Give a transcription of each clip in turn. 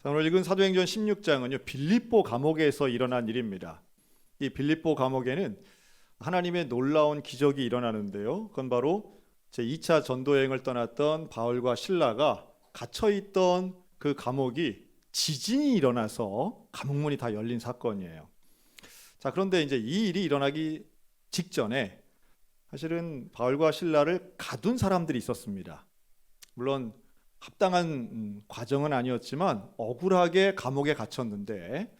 자, 오늘 읽은 사도행전 16장은요, 빌립보 감옥에서 일어난 일입니다. 이 빌립보 감옥에는 하나님의 놀라운 기적이 일어나는데요. 그건 바로 제2차 전도 여행을 떠났던 바울과 실라가 갇혀있던 그 감옥이 지진이 일어나서 감옥문이 다 열린 사건이에요. 자, 그런데 이제 이 일이 일어나기 직전에 사실은 바울과 실라를 가둔 사람들이 있었습니다. 물론 합당한 과정은 아니었지만 억울하게 감옥에 갇혔는데,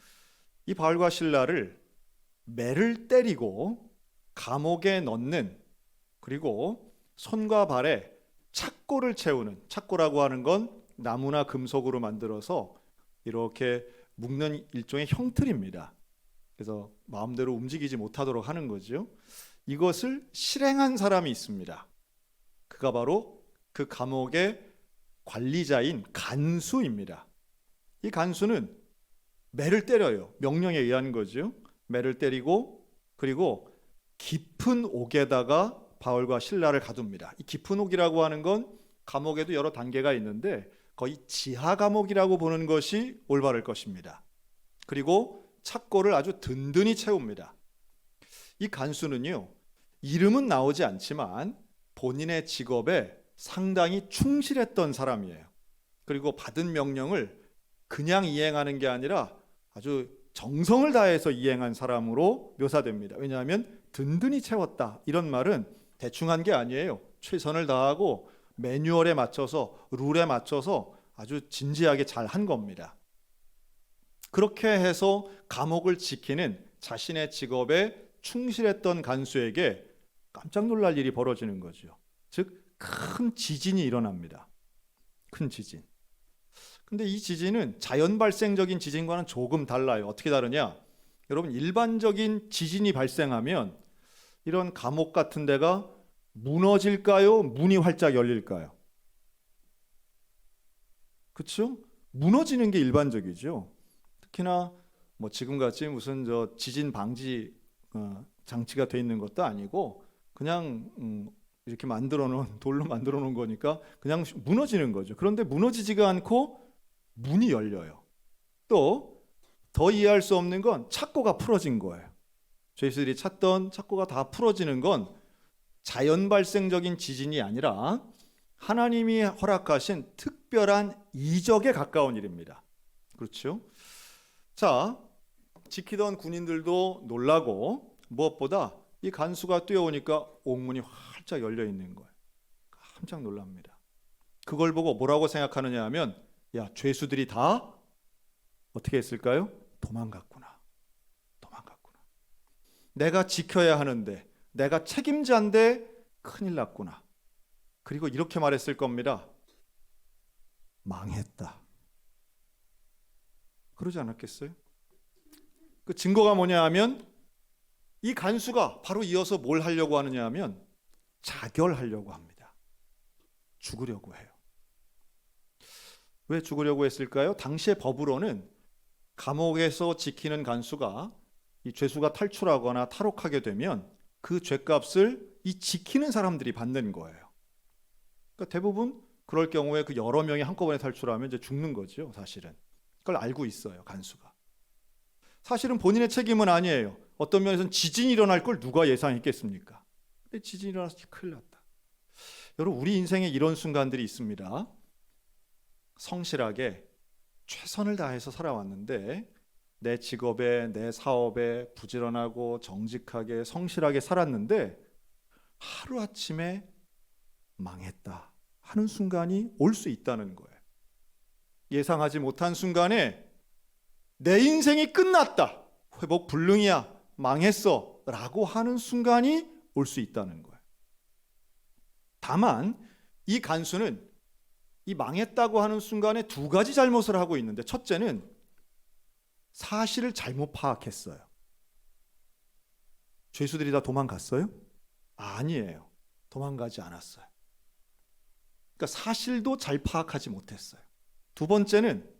이 바울과 실라를 매를 때리고 감옥에 넣는, 그리고 손과 발에 착고를 채우는, 착고라고 하는 건 나무나 금속으로 만들어서 이렇게 묶는 일종의 형틀입니다. 그래서 마음대로 움직이지 못하도록 하는 거죠. 이것을 실행한 사람이 있습니다. 그가 바로 그 감옥의 관리자인 간수입니다. 이 간수는 매를 때려요. 명령에 의한 거죠. 매를 때리고, 그리고 깊은 옥에다가 바울과 실라를 가둡니다. 이 깊은 옥이라고 하는 건 감옥에도 여러 단계가 있는데 거의 지하 감옥이라고 보는 것이 올바를 것입니다. 그리고 착고를 아주 든든히 채웁니다. 이 간수는요, 이름은 나오지 않지만 본인의 직업에 상당히 충실했던 사람이에요. 그리고 받은 명령을 그냥 이행하는 게 아니라 아주 정성을 다해서 이행한 사람으로 묘사됩니다. 왜냐하면 든든히 채웠다, 이런 말은 대충 한 게 아니에요. 최선을 다하고 매뉴얼에 맞춰서, 룰에 맞춰서 아주 진지하게 잘 한 겁니다. 그렇게 해서 감옥을 지키는 자신의 직업에 충실했던 간수에게 깜짝 놀랄 일이 벌어지는 거죠. 즉, 큰 지진이 일어납니다. 큰 지진. 근데 이 지진은 자연 발생적인 지진과는 조금 달라요. 어떻게 다르냐? 여러분, 일반적인 지진이 발생하면 이런 감옥 같은 데가 무너질까요? 문이 활짝 열릴까요? 그렇죠? 무너지는 게 일반적이죠. 특히나 뭐 지금같이 무슨 지진 방지 장치가 돼 있는 것도 아니고 그냥 이렇게 만들어 놓은, 돌로 만들어 놓은 거니까 그냥 무너지는 거죠. 그런데 무너지지가 않고 문이 열려요. 또 더 이해할 수 없는 건 착고가 풀어진 거예요. 죄수들이 찾던 착고가 다 풀어지는 건 자연 발생적인 지진이 아니라 하나님이 허락하신 특별한 이적에 가까운 일입니다. 그렇죠? 자, 지키던 군인들도 놀라고, 무엇보다 이 간수가 뛰어오니까 옥문이 활짝 열려 있는 거예요. 깜짝 놀랍니다. 그걸 보고 뭐라고 생각하느냐 하면, 야, 죄수들이 다 어떻게 했을까요? 도망갔구나. 내가 지켜야 하는데, 내가 책임자인데 큰일 났구나. 그리고 이렇게 말했을 겁니다. 망했다. 그러지 않았겠어요? 그 증거가 뭐냐 하면, 이 간수가 바로 이어서 뭘 하려고 하느냐 하면 자결하려고 합니다. 죽으려고 해요. 왜 죽으려고 했을까요? 당시의 법으로는 감옥에서 지키는 간수가 이 죄수가 탈출하거나 탈옥하게 되면 그 죄값을 이 지키는 사람들이 받는 거예요. 그러니까 대부분 그럴 경우에 그 여러 명이 한꺼번에 탈출하면 이제 죽는 거죠, 사실은. 그걸 알고 있어요, 간수가. 사실은 본인의 책임은 아니에요. 어떤 면에서는 지진이 일어날 걸 누가 예상했겠습니까? 근데 지진이 일어나서 큰일 났다. 여러분, 우리 인생에 이런 순간들이 있습니다. 성실하게 최선을 다해서 살아왔는데 내 직업에, 내 사업에 부지런하고 정직하게 성실하게 살았는데 하루아침에 망했다 하는 순간이 올 수 있다는 거예요. 예상하지 못한 순간에 내 인생이 끝났다, 회복 불능이야, 망했어 라고 하는 순간이 올 수 있다는 거예요. 다만 이 간수는 이 망했다고 하는 순간에 두 가지 잘못을 하고 있는데, 첫째는 사실을 잘못 파악했어요. 죄수들이 다 도망갔어요? 아니에요. 도망가지 않았어요. 그러니까 사실도 잘 파악하지 못했어요. 두 번째는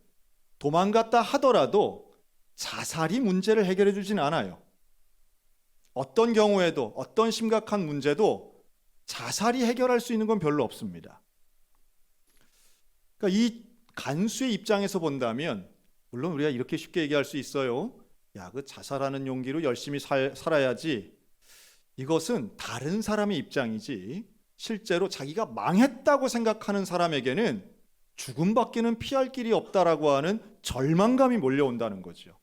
도망갔다 하더라도 자살이 문제를 해결해 주진 않아요. 어떤 경우에도, 어떤 심각한 문제도 자살이 해결할 수 있는 건 별로 없습니다. 그러니까 이 간수의 입장에서 본다면 물론 우리가 이렇게 쉽게 얘기할 수 있어요. 야, 그 자살하는 용기로 열심히 살아야지. 이것은 다른 사람의 입장이지 실제로 자기가 망했다고 생각하는 사람에게는 죽음밖에는 피할 길이 없다라고 하는 절망감이 몰려온다는 거죠.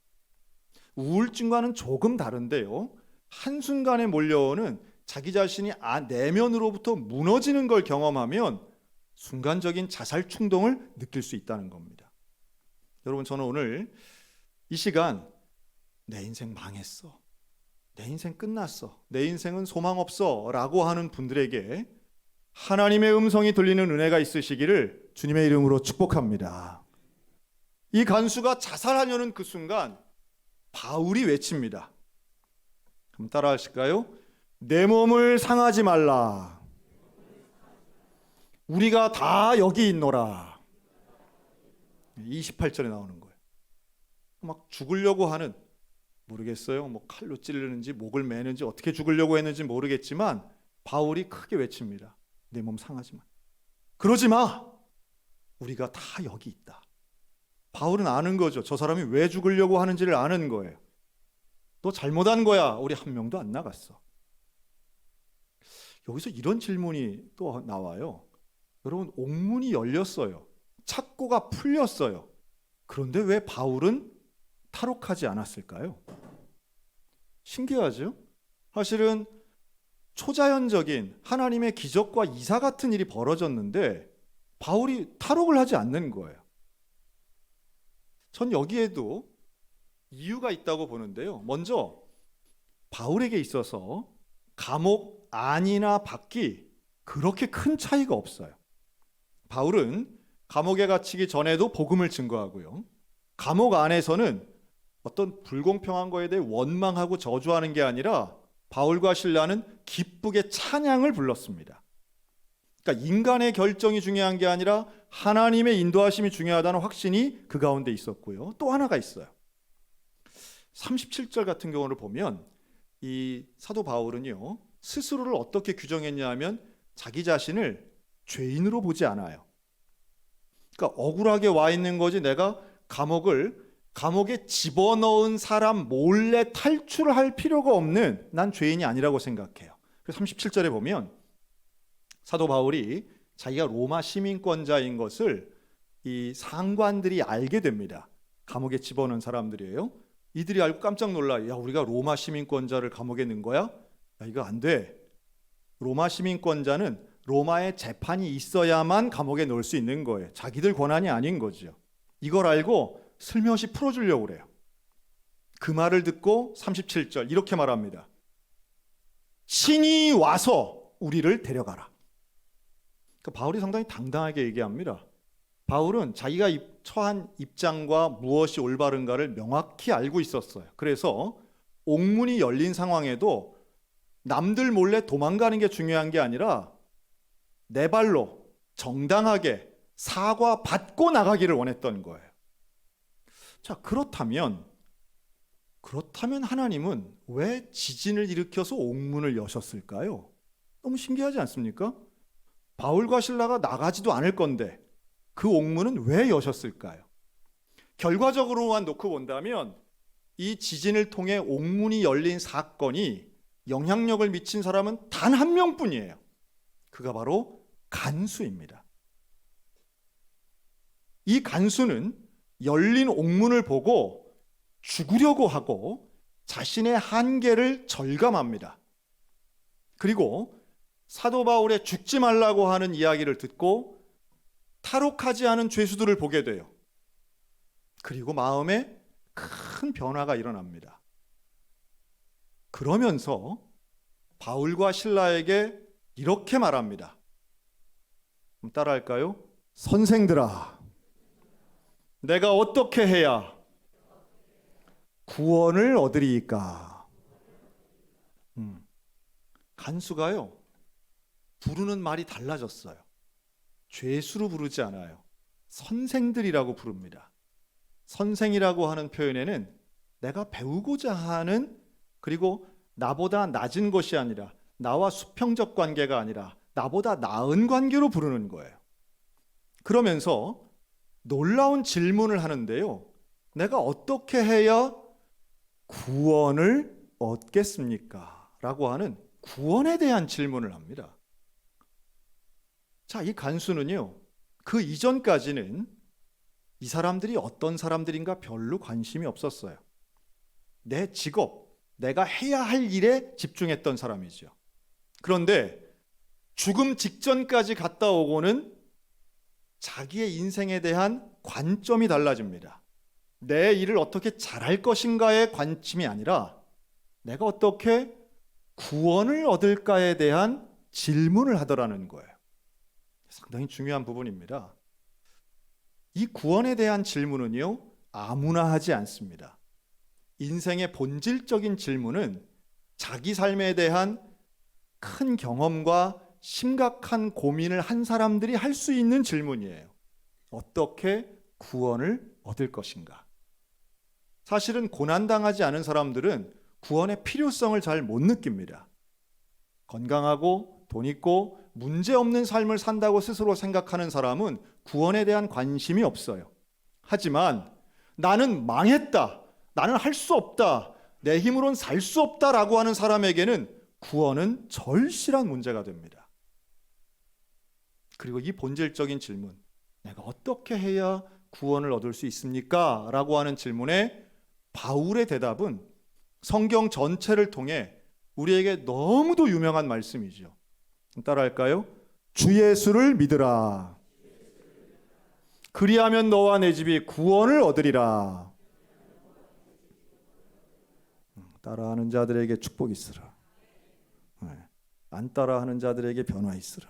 우울증과는 조금 다른데요. 한순간에 몰려오는 자기 자신이 내면으로부터 무너지는 걸 경험하면 순간적인 자살 충동을 느낄 수 있다는 겁니다. 여러분, 저는 오늘 이 시간 내 인생 망했어, 내 인생 끝났어, 내 인생은 소망 없어 라고 하는 분들에게 하나님의 음성이 들리는 은혜가 있으시기를 주님의 이름으로 축복합니다. 이 간수가 자살하려는 그 순간 바울이 외칩니다. 그럼 따라 하실까요? 내 몸을 상하지 말라. 우리가 다 여기 있노라. 28절에 나오는 거예요. 막 죽으려고 하는, 모르겠어요. 뭐 칼로 찌르는지 목을 매는지 어떻게 죽으려고 했는지 모르겠지만 바울이 크게 외칩니다. 내 몸 상하지 마. 그러지 마. 우리가 다 여기 있다. 바울은 아는 거죠. 저 사람이 왜 죽으려고 하는지를 아는 거예요. 너 잘못한 거야. 우리 한 명도 안 나갔어. 여기서 이런 질문이 또 나와요. 여러분, 옥문이 열렸어요. 착고가 풀렸어요. 그런데 왜 바울은 탈옥하지 않았을까요? 신기하죠? 사실은 초자연적인 하나님의 기적과 이사 같은 일이 벌어졌는데 바울이 탈옥을 하지 않는 거예요. 전 여기에도 이유가 있다고 보는데요. 먼저 바울에게 있어서 감옥 안이나 밖이 그렇게 큰 차이가 없어요. 바울은 감옥에 갇히기 전에도 복음을 증거하고요. 감옥 안에서는 어떤 불공평한 거에 대해 원망하고 저주하는 게 아니라 바울과 실라는 기쁘게 찬양을 불렀습니다. 그러니까 인간의 결정이 중요한 게 아니라 하나님의 인도하심이 중요하다는 확신이 그 가운데 있었고요. 또 하나가 있어요. 37절 같은 경우를 보면 이 사도 바울은요, 스스로를 어떻게 규정했냐 하면 자기 자신을 죄인으로 보지 않아요. 그러니까 억울하게 와 있는 거지 내가 감옥에 집어넣은 사람 몰래 탈출할 필요가 없는 난 죄인이 아니라고 생각해요. 그래서 37절에 보면 사도 바울이 자기가 로마 시민권자인 것을 이 상관들이 알게 됩니다. 감옥에 집어넣은 사람들이에요. 이들이 알고 깜짝 놀라. 야, 우리가 로마 시민권자를 감옥에 넣은 거야? 야, 이거 안 돼. 로마 시민권자는 로마에 재판이 있어야만 감옥에 넣을 수 있는 거예요. 자기들 권한이 아닌 거죠. 이걸 알고 슬며시 풀어주려고 그래요. 그 말을 듣고 37절 이렇게 말합니다. 신이 와서 우리를 데려가라. 그러니까 바울이 상당히 당당하게 얘기합니다. 바울은 자기가 처한 입장과 무엇이 올바른가를 명확히 알고 있었어요. 그래서 옥문이 열린 상황에도 남들 몰래 도망가는 게 중요한 게 아니라 내 발로 정당하게 사과받고 나가기를 원했던 거예요. 자, 그렇다면 하나님은 왜 지진을 일으켜서 옥문을 여셨을까요? 너무 신기하지 않습니까? 바울과 실라가 나가지도 않을 건데 그 옥문은 왜 여셨을까요? 결과적으로만 놓고 본다면 이 지진을 통해 옥문이 열린 사건이 영향력을 미친 사람은 단 한 명뿐이에요. 그가 바로 간수입니다. 이 간수는 열린 옥문을 보고 죽으려고 하고 자신의 한계를 절감합니다. 그리고 사도 바울의 죽지 말라고 하는 이야기를 듣고 탈옥하지 않은 죄수들을 보게 돼요. 그리고 마음에 큰 변화가 일어납니다. 그러면서 바울과 실라에게 이렇게 말합니다. 따라할까요? 선생들아, 내가 어떻게 해야 구원을 얻으리이까? 간수가요, 부르는 말이 달라졌어요. 죄수로 부르지 않아요. 선생들이라고 부릅니다. 선생이라고 하는 표현에는 내가 배우고자 하는, 그리고 나보다 낮은 것이 아니라, 나와 수평적 관계가 아니라 나보다 나은 관계로 부르는 거예요. 그러면서 놀라운 질문을 하는데요. 내가 어떻게 해야 구원을 얻겠습니까? 라고 하는 구원에 대한 질문을 합니다. 자, 이 간수는요, 그 이전까지는 이 사람들이 어떤 사람들인가 별로 관심이 없었어요. 내 직업, 내가 해야 할 일에 집중했던 사람이죠. 그런데 죽음 직전까지 갔다 오고는 자기의 인생에 대한 관점이 달라집니다. 내 일을 어떻게 잘할 것인가의 관심이 아니라 내가 어떻게 구원을 얻을까에 대한 질문을 하더라는 거예요. 상당히 중요한 부분입니다. 이 구원에 대한 질문은요, 아무나 하지 않습니다. 인생의 본질적인 질문은 자기 삶에 대한 큰 경험과 심각한 고민을 한 사람들이 할 수 있는 질문이에요. 어떻게 구원을 얻을 것인가? 사실은 고난당하지 않은 사람들은 구원의 필요성을 잘 못 느낍니다. 건강하고 돈 있고 문제 없는 삶을 산다고 스스로 생각하는 사람은 구원에 대한 관심이 없어요. 하지만 나는 망했다, 나는 할 수 없다, 내 힘으로는 살 수 없다라고 하는 사람에게는 구원은 절실한 문제가 됩니다. 그리고 이 본질적인 질문, 내가 어떻게 해야 구원을 얻을 수 있습니까? 라고 하는 질문에 바울의 대답은 성경 전체를 통해 우리에게 너무도 유명한 말씀이죠. 따라할까요? 주 예수를 믿으라. 그리하면 너와 내 집이 구원을 얻으리라. 따라하는 자들에게 축복이 있으라. 안 따라하는 자들에게 변화 있으라.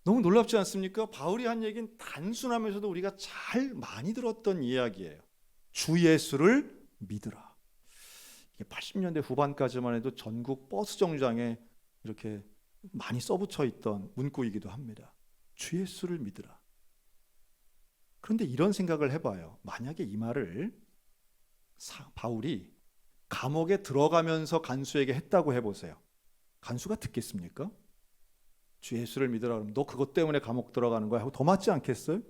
너무 놀랍지 않습니까? 바울이 한 얘기는 단순하면서도 우리가 잘 많이 들었던 이야기예요. 주 예수를 믿으라. 이게 80년대 후반까지만 해도 전국 버스 정류장에 이렇게 많이 써붙여 있던 문구이기도 합니다. 주 예수를 믿으라. 그런데 이런 생각을 해봐요. 만약에 이 말을 바울이 감옥에 들어가면서 간수에게 했다고 해보세요. 간수가 듣겠습니까? 주 예수를 믿으라 그러면 너 그것 때문에 감옥 들어가는 거야 하고 더 맞지 않겠어요?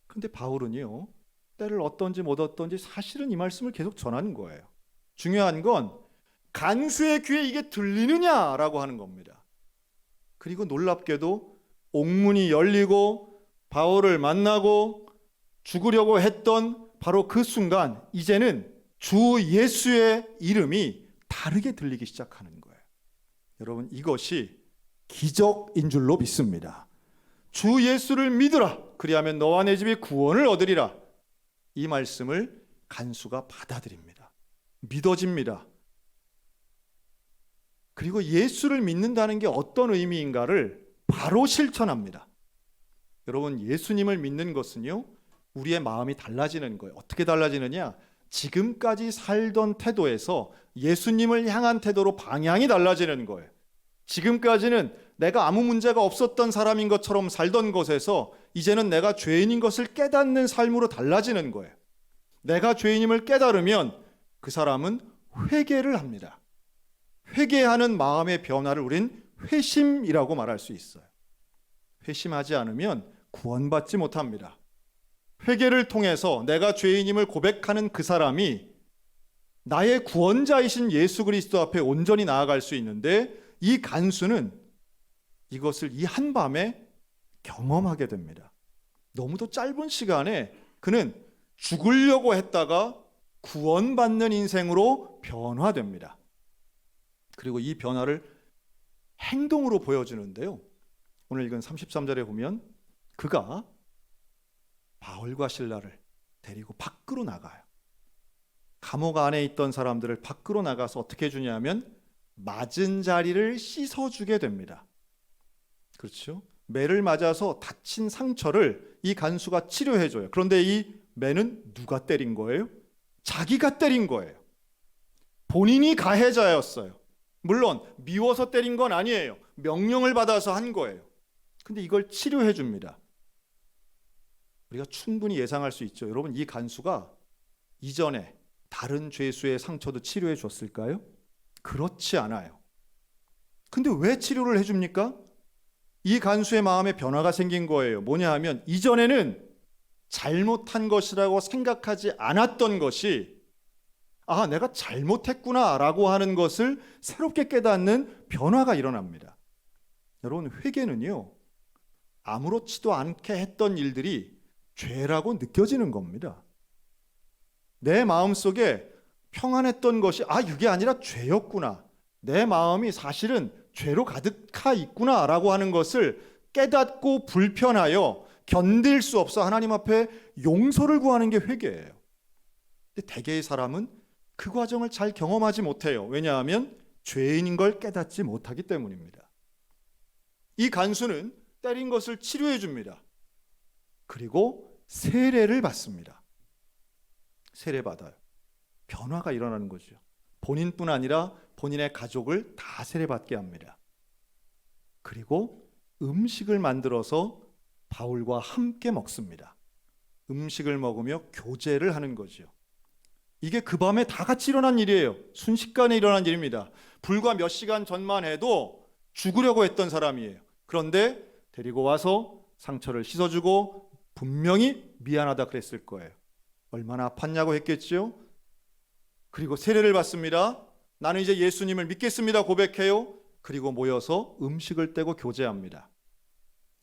그런데 바울은요, 때를 얻던지 못 얻던지 사실은 이 말씀을 계속 전하는 거예요. 중요한 건 간수의 귀에 이게 들리느냐라고 하는 겁니다. 그리고 놀랍게도 옥문이 열리고 바울을 만나고 죽으려고 했던 바로 그 순간 이제는 주 예수의 이름이 다르게 들리기 시작하는 거예요. 여러분, 이것이 기적인 줄로 믿습니다. 주 예수를 믿으라. 그리하면 너와 내 집이 구원을 얻으리라. 이 말씀을 간수가 받아들입니다. 믿어집니다. 그리고 예수를 믿는다는 게 어떤 의미인가를 바로 실천합니다. 여러분, 예수님을 믿는 것은요, 우리의 마음이 달라지는 거예요. 어떻게 달라지느냐? 지금까지 살던 태도에서 예수님을 향한 태도로 방향이 달라지는 거예요. 지금까지는 내가 아무 문제가 없었던 사람인 것처럼 살던 것에서 이제는 내가 죄인인 것을 깨닫는 삶으로 달라지는 거예요. 내가 죄인임을 깨달으면 그 사람은 회개를 합니다. 회개하는 마음의 변화를 우린 회심이라고 말할 수 있어요. 회심하지 않으면 구원받지 못합니다. 회개를 통해서 내가 죄인임을 고백하는 그 사람이 나의 구원자이신 예수 그리스도 앞에 온전히 나아갈 수 있는데, 이 간수는 이것을 이 한밤에 경험하게 됩니다. 너무도 짧은 시간에 그는 죽으려고 했다가 구원받는 인생으로 변화됩니다. 그리고 이 변화를 행동으로 보여주는데요, 오늘 읽은 33절에 보면 그가 바울과 실라를 데리고 밖으로 나가요. 감옥 안에 있던 사람들을 밖으로 나가서 어떻게 해주냐면 맞은 자리를 씻어주게 됩니다. 그렇죠? 매를 맞아서 다친 상처를 이 간수가 치료해줘요. 그런데 이 매는 누가 때린 거예요? 자기가 때린 거예요. 본인이 가해자였어요. 물론 미워서 때린 건 아니에요. 명령을 받아서 한 거예요. 근데 이걸 치료해 줍니다. 우리가 충분히 예상할 수 있죠. 여러분, 이 간수가 이전에 다른 죄수의 상처도 치료해 줬을까요? 그렇지 않아요. 근데 왜 치료를 해줍니까? 이 간수의 마음에 변화가 생긴 거예요. 뭐냐 하면 이전에는 잘못한 것이라고 생각하지 않았던 것이 내가 잘못했구나라고 하는 것을 새롭게 깨닫는 변화가 일어납니다. 여러분, 회개는요, 아무렇지도 않게 했던 일들이 죄라고 느껴지는 겁니다. 내 마음속에 평안했던 것이 이게 아니라 죄였구나, 내 마음이 사실은 죄로 가득하 있구나라고 하는 것을 깨닫고 불편하여 견딜 수 없어 하나님 앞에 용서를 구하는 게 회개예요. 근데 대개의 사람은 그 과정을 잘 경험하지 못해요. 왜냐하면 죄인인 걸 깨닫지 못하기 때문입니다. 이 간수는 때린 것을 치료해 줍니다. 그리고 세례를 받습니다. 세례 받아요. 변화가 일어나는 거죠. 본인뿐 아니라 본인의 가족을 다 세례 받게 합니다. 그리고 음식을 만들어서 바울과 함께 먹습니다. 음식을 먹으며 교제를 하는 거죠. 이게 그 밤에 다 같이 일어난 일이에요. 순식간에 일어난 일입니다. 불과 몇 시간 전만 해도 죽으려고 했던 사람이에요. 그런데 데리고 와서 상처를 씻어주고 분명히 미안하다 그랬을 거예요. 얼마나 아팠냐고 했겠죠. 그리고 세례를 받습니다. 나는 이제 예수님을 믿겠습니다 고백해요. 그리고 모여서 음식을 떼고 교제합니다.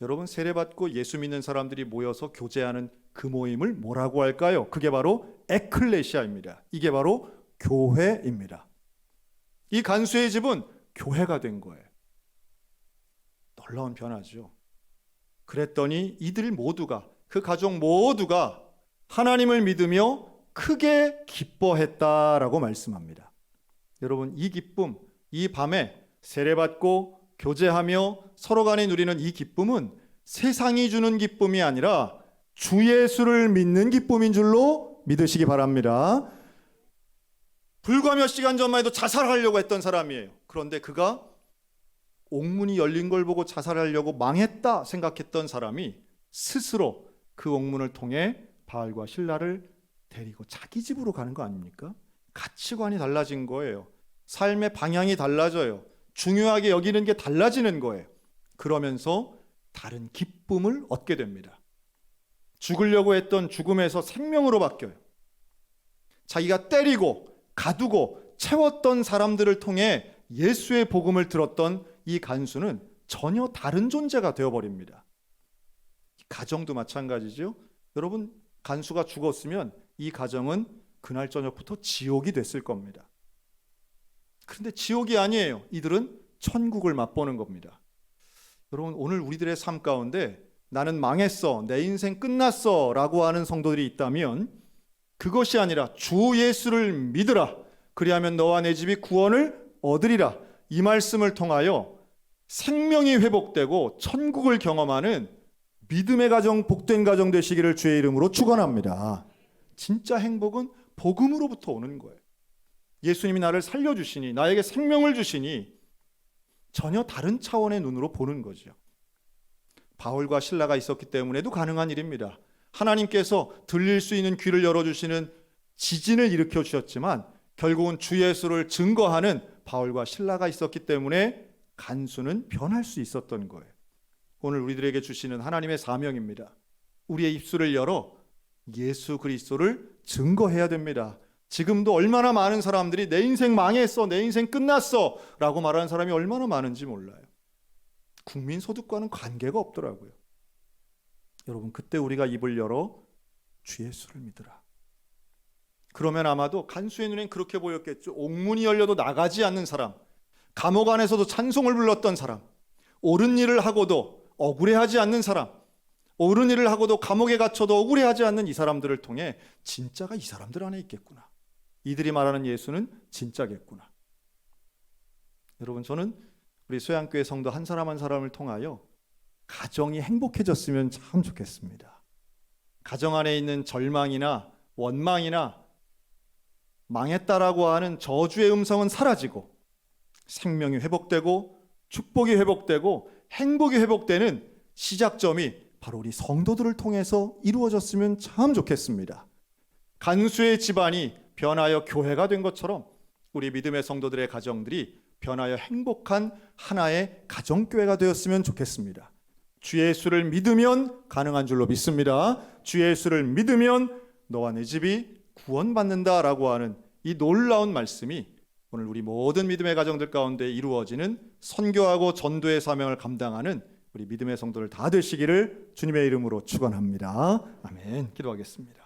여러분, 세례받고 예수 믿는 사람들이 모여서 교제하는 그 모임을 뭐라고 할까요? 그게 바로 에클레시아입니다. 이게 바로 교회입니다. 이 간수의 집은 교회가 된 거예요. 놀라운 변화죠. 그랬더니 이들 모두가, 그 가족 모두가 하나님을 믿으며 크게 기뻐했다라고 말씀합니다. 여러분, 이 기쁨, 이 밤에 세례받고 교제하며 서로 간에 누리는 이 기쁨은 세상이 주는 기쁨이 아니라 주 예수를 믿는 기쁨인 줄로 믿으시기 바랍니다. 불과 몇 시간 전만 해도 자살하려고 했던 사람이에요. 그런데 그가 옥문이 열린 걸 보고 자살하려고 망했다 생각했던 사람이 스스로 그 옥문을 통해 바울과 실라를 데리고 자기 집으로 가는 거 아닙니까? 가치관이 달라진 거예요. 삶의 방향이 달라져요. 중요하게 여기는 게 달라지는 거예요. 그러면서 다른 기쁨을 얻게 됩니다. 죽으려고 했던 죽음에서 생명으로 바뀌어요. 자기가 때리고 가두고 채웠던 사람들을 통해 예수의 복음을 들었던 이 간수는 전혀 다른 존재가 되어버립니다. 가정도 마찬가지죠. 여러분, 간수가 죽었으면 이 가정은 그날 저녁부터 지옥이 됐을 겁니다. 그런데 지옥이 아니에요. 이들은 천국을 맛보는 겁니다. 여러분, 오늘 우리들의 삶 가운데 나는 망했어, 내 인생 끝났어 라고 하는 성도들이 있다면 그것이 아니라 주 예수를 믿으라, 그리하면 너와 내 집이 구원을 얻으리라, 이 말씀을 통하여 생명이 회복되고 천국을 경험하는 믿음의 가정, 복된 가정 되시기를 주의 이름으로 축원합니다. 진짜 행복은 복음으로부터 오는 거예요. 예수님이 나를 살려주시니, 나에게 생명을 주시니 전혀 다른 차원의 눈으로 보는 거죠. 바울과 실라가 있었기 때문에도 가능한 일입니다. 하나님께서 들릴 수 있는 귀를 열어주시는 지진을 일으켜 주셨지만 결국은 주 예수를 증거하는 바울과 실라가 있었기 때문에 간수는 변할 수 있었던 거예요. 오늘 우리들에게 주시는 하나님의 사명입니다. 우리의 입술을 열어 예수 그리스도를 증거해야 됩니다. 지금도 얼마나 많은 사람들이 내 인생 망했어, 내 인생 끝났어 라고 말하는 사람이 얼마나 많은지 몰라요. 국민소득과는 관계가 없더라고요. 여러분, 그때 우리가 입을 열어 주 예수를 믿으라. 그러면 아마도 간수의 눈엔 그렇게 보였겠죠. 옥문이 열려도 나가지 않는 사람, 감옥 안에서도 찬송을 불렀던 사람, 옳은 일을 하고도 억울해하지 않는 사람, 옳은 일을 하고도 감옥에 갇혀도 억울해하지 않는 이 사람들을 통해 진짜가 이 사람들 안에 있겠구나, 이들이 말하는 예수는 진짜겠구나. 여러분, 저는 우리 소양교회 성도 한 사람 한 사람을 통하여 가정이 행복해졌으면 참 좋겠습니다. 가정 안에 있는 절망이나 원망이나 망했다라고 하는 저주의 음성은 사라지고 생명이 회복되고 축복이 회복되고 행복이 회복되는 시작점이 바로 우리 성도들을 통해서 이루어졌으면 참 좋겠습니다. 간수의 집안이 변하여 교회가 된 것처럼 우리 믿음의 성도들의 가정들이 변하여 행복한 하나의 가정교회가 되었으면 좋겠습니다. 주 예수를 믿으면 가능한 줄로 믿습니다. 주 예수를 믿으면 너와 내 집이 구원받는다라고 하는 이 놀라운 말씀이 오늘 우리 모든 믿음의 가정들 가운데 이루어지는 선교하고 전도의 사명을 감당하는 우리 믿음의 성도들 다 되시기를 주님의 이름으로 축원합니다. 아멘. 기도하겠습니다.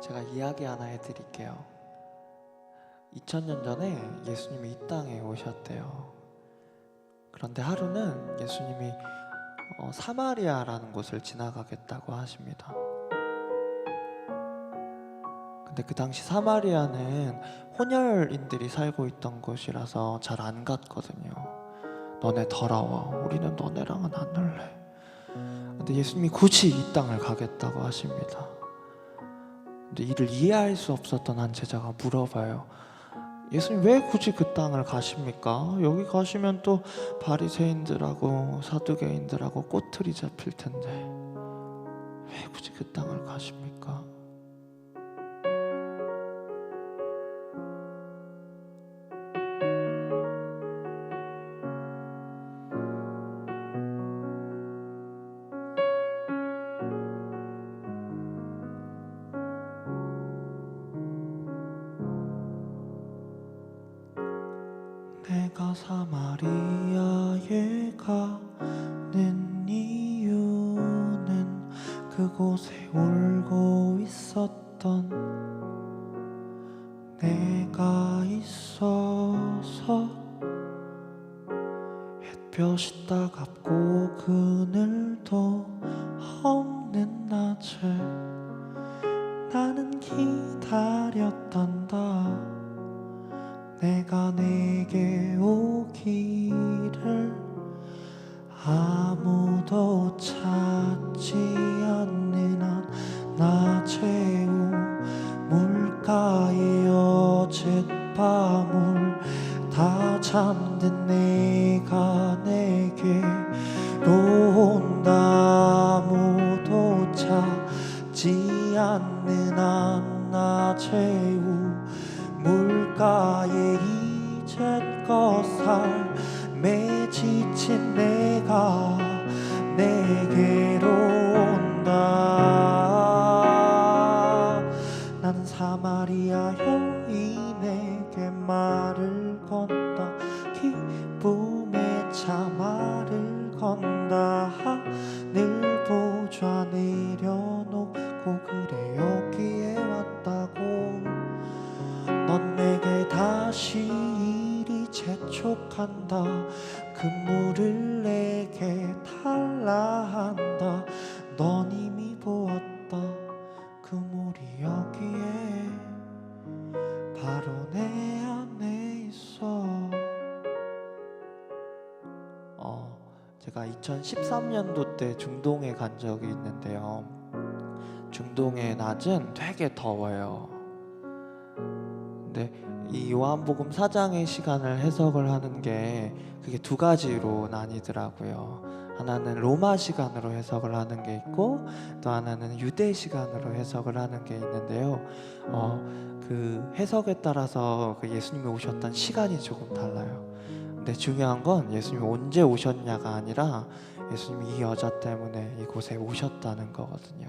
제가 이야기 하나 해드릴게요. 2000년 전에 예수님이 이 땅에 오셨대요. 그런데 하루는 예수님이 사마리아라는 곳을 지나가겠다고 하십니다. 근데 그 당시 사마리아는 혼혈인들이 살고 있던 곳이라서 잘 안 갔거든요. 너네 더러워. 우리는 너네랑은 안 놀래. 근데 예수님이 굳이 이 땅을 가겠다고 하십니다. 근데 이를 이해할 수 없었던 한 제자가 물어봐요. 예수님 왜 굳이 그 땅을 가십니까? 여기 가시면 또 바리새인들하고 사두개인들하고 꼬투리 잡힐 텐데 왜 굳이 그 땅을 가십니까? 내가 사마리아에 가는 이유는 그곳에 울고 있었던 내가 있어서 햇볕이 따갑고 그늘도 없는 낮에 나는 기다렸단다. 내가 내게 오기를 아무도 찾지 않는 한 낮에 우물가에 어젯밤을 다 잠든 내가 내게로 온다. 아무도 찾지 않는 한 낮에 물가에 이제껏 삶에 지친 내가 내게로 온다. 나는 사마리아 여인에게 말을 건다. 기쁨의 차 말을 건다. 하늘 보좌 내려놓고 그래 여기에 왔다고. 넌 내게 다시 이리 재촉한다. 그 물을 내게 달라 한다. 넌 이미 보았다. 그 물이 여기에 바로 내 안에 있어. 제가 2013년도 때 중동에 간 적이 있는데요. 중동의 낮은 되게 더워요. 근데 이 요한복음 4장의 시간을 해석을 하는 게 그게 두 가지로 나뉘더라고요. 하나는 로마 시간으로 해석을 하는 게 있고 또 하나는 유대 시간으로 해석을 하는 게 있는데요. 그 해석에 따라서 그 예수님이 오셨던 시간이 조금 달라요. 근데 중요한 건 예수님이 언제 오셨냐가 아니라 예수님이 이 여자 때문에 이곳에 오셨다는 거거든요.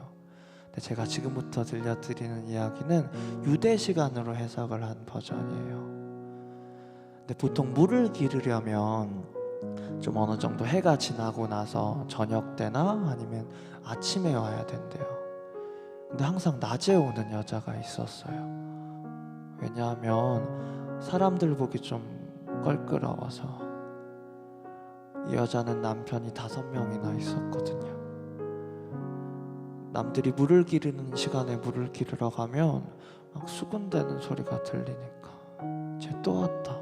근데 제가 지금부터 들려드리는 이야기는 유대 시간으로 해석을 한 버전이에요. 근데 보통 물을 기르려면 좀 어느 정도 해가 지나고 나서 저녁 때나 아니면 아침에 와야 된대요. 근데 항상 낮에 오는 여자가 있었어요. 왜냐하면 사람들 보기 좀 껄끄러워서. 이 여자는 남편이 5명이나 있었거든요. 남들이 물을 기르는 시간에 물을 기르러 가면 막 수군대는 소리가 들리니까 쟤 또 왔다.